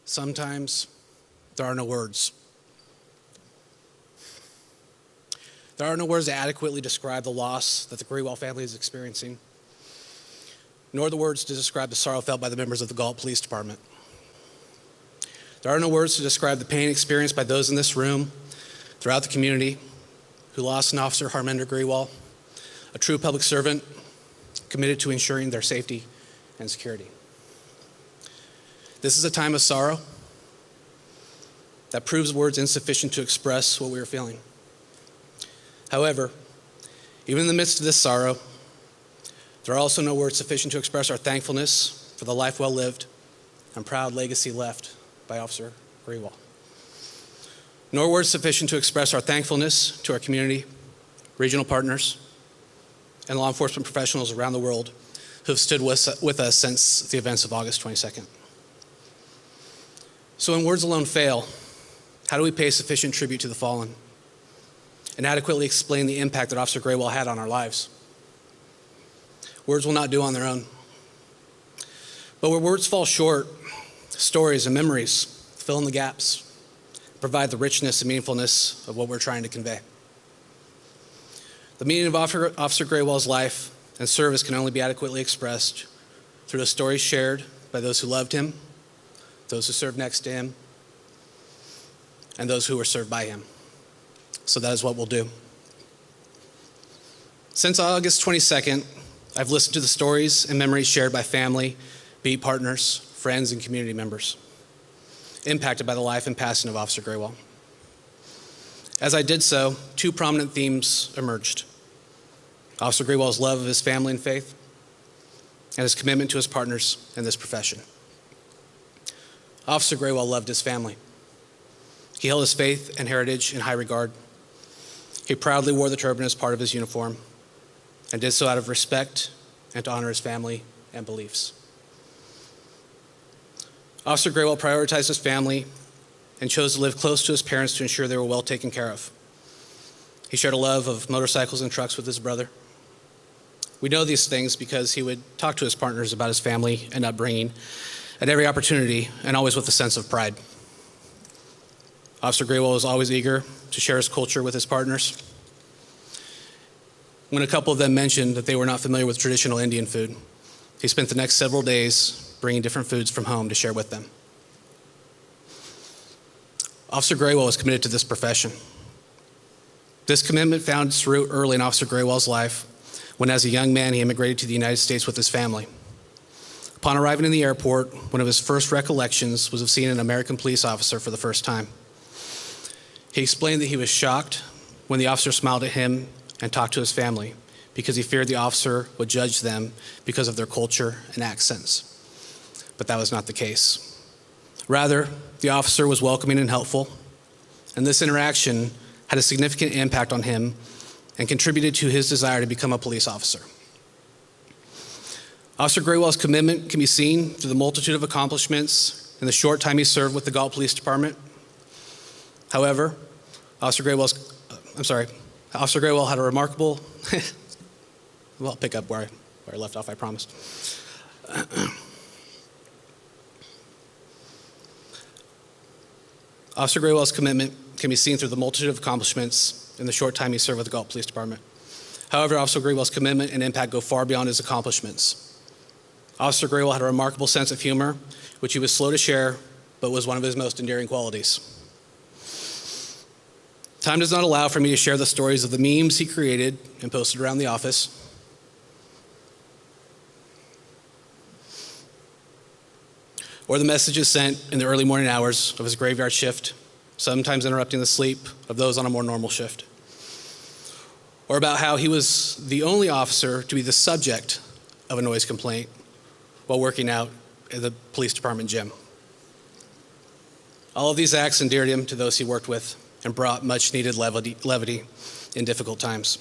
Sometimes there are no words. There are no words to adequately describe the loss that the Grewal family is experiencing, nor the words to describe the sorrow felt by the members of the Galt Police Department. There are no words to describe the pain experienced by those in this room, throughout the community, who lost an officer, Harminder Grewal, a true public servant committed to ensuring their safety and security. This is a time of sorrow that proves words insufficient to express what we are feeling. However, even in the midst of this sorrow, there are also no words sufficient to express our thankfulness for the life well lived and proud legacy left by Officer Grewal. Nor words sufficient to express our thankfulness to our community, regional partners, and law enforcement professionals around the world who have stood with us since the events of August 22nd. So when words alone fail, how do we pay sufficient tribute to the fallen and adequately explain the impact that Officer Grewal had on our lives? Words will not do on their own. But where words fall short, stories and memories fill in the gaps, provide the richness and meaningfulness of what we're trying to convey. The meaning of Officer Grewal's life and service can only be adequately expressed through the stories shared by those who loved him, those who served next to him, and those who were served by him. So that is what we'll do. Since August 22nd, I've listened to the stories and memories shared by family, beat partners, friends, and community members impacted by the life and passing of Officer Grewal. As I did so, two prominent themes emerged: Officer Grewal's love of his family and faith, and his commitment to his partners in this profession. Officer Grewal loved his family. He held his faith and heritage in high regard. He proudly wore the turban as part of his uniform and did so out of respect and to honor his family and beliefs. Officer Grewal prioritized his family and chose to live close to his parents to ensure they were well taken care of. He shared a love of motorcycles and trucks with his brother. We know these things because he would talk to his partners about his family and upbringing at every opportunity, and always with a sense of pride. Officer Grewal was always eager to share his culture with his partners. When a couple of them mentioned that they were not familiar with traditional Indian food, he spent the next several days bringing different foods from home to share with them. Officer Grewal was committed to this profession. This commitment found its root early in Officer Grewal's life, when as a young man he immigrated to the United States with his family. Upon arriving in the airport, one of his first recollections was of seeing an American police officer for the first time. He explained that he was shocked when the officer smiled at him and talked to his family because he feared the officer would judge them because of their culture and accents. But that was not the case. Rather, the officer was welcoming and helpful, and this interaction had a significant impact on him and contributed to his desire to become a police officer. Officer Grewal's commitment can be seen through the multitude of accomplishments in the short time he served with the Galt Police Department. However, Officer Grewal had a remarkable, well, I'll pick up where I left off, I promise. Officer Grewal's commitment can be seen through the multitude of accomplishments in the short time he served with the Galt Police Department. However, Officer Grewal's commitment and impact go far beyond his accomplishments. Officer Grewal had a remarkable sense of humor, which he was slow to share, but was one of his most endearing qualities. Time does not allow for me to share the stories of the memes he created and posted around the office, or the messages sent in the early morning hours of his graveyard shift, sometimes interrupting the sleep of those on a more normal shift, or about how he was the only officer to be the subject of a noise complaint while working out at the police department gym. All of these acts endeared him to those he worked with and brought much needed levity in difficult times.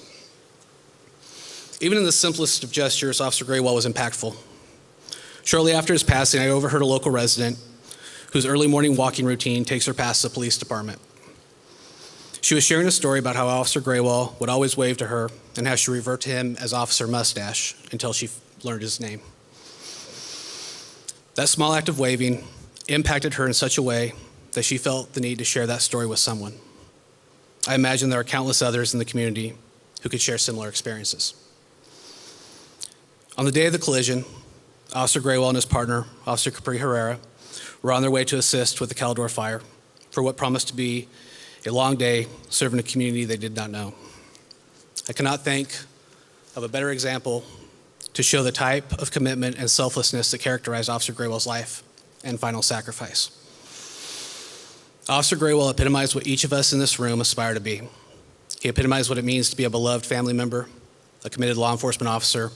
Even in the simplest of gestures, Officer Grewal was impactful. Shortly after his passing, I overheard a local resident whose early morning walking routine takes her past the police department. She was sharing a story about how Officer Grewal would always wave to her and how she referred to him as Officer Mustache until she learned his name. That small act of waving impacted her in such a way that she felt the need to share that story with someone. I imagine there are countless others in the community who could share similar experiences. On the day of the collision, Officer Graywell and his partner, Officer Capri Herrera, were on their way to assist with the Caldor fire for what promised to be a long day serving a community they did not know. I cannot think of a better example to show the type of commitment and selflessness that characterized Officer Graywell's life and final sacrifice. Officer Graywell epitomized what each of us in this room aspire to be. He epitomized what it means to be a beloved family member, a committed law enforcement officer,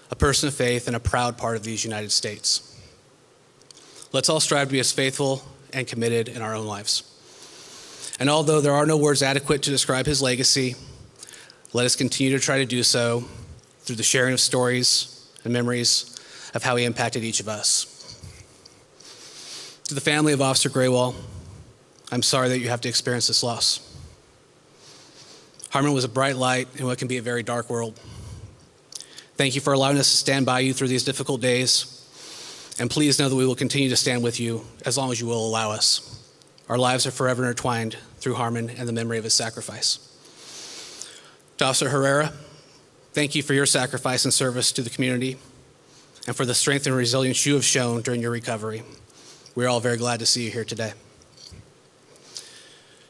a person of faith, and a proud part of these United States. Let's all strive to be as faithful and committed in our own lives. And although there are no words adequate to describe his legacy, let us continue to try to do so through the sharing of stories and memories of how he impacted each of us. To the family of Officer Graywell, I'm sorry that you have to experience this loss. Harmon was a bright light in what can be a very dark world. Thank you for allowing us to stand by you through these difficult days, and please know that we will continue to stand with you as long as you will allow us. Our lives are forever intertwined through Harmon and the memory of his sacrifice. To Officer Herrera, thank you for your sacrifice and service to the community and for the strength and resilience you have shown during your recovery. We're all very glad to see you here today.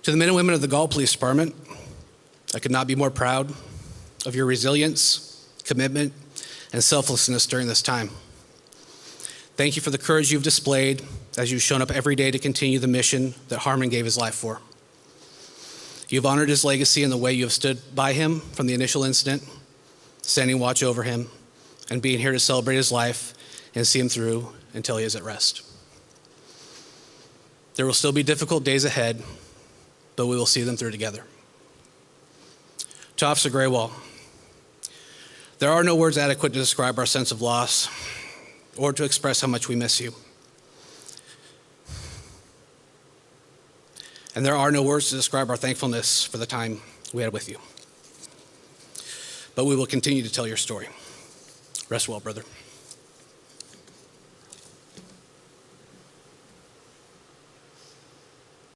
To the men and women of the Galt Police Department, I could not be more proud of your resilience, commitment, and selflessness during this time. Thank you for the courage you've displayed as you've shown up every day to continue the mission that Harmon gave his life for. You've honored his legacy in the way you have stood by him from the initial incident, standing watch over him, and being here to celebrate his life and see him through until he is at rest. There will still be difficult days ahead, but we will see them through together. To Officer Graywell, there are no words adequate to describe our sense of loss or to express how much we miss you. And there are no words to describe our thankfulness for the time we had with you. But we will continue to tell your story. Rest well, brother.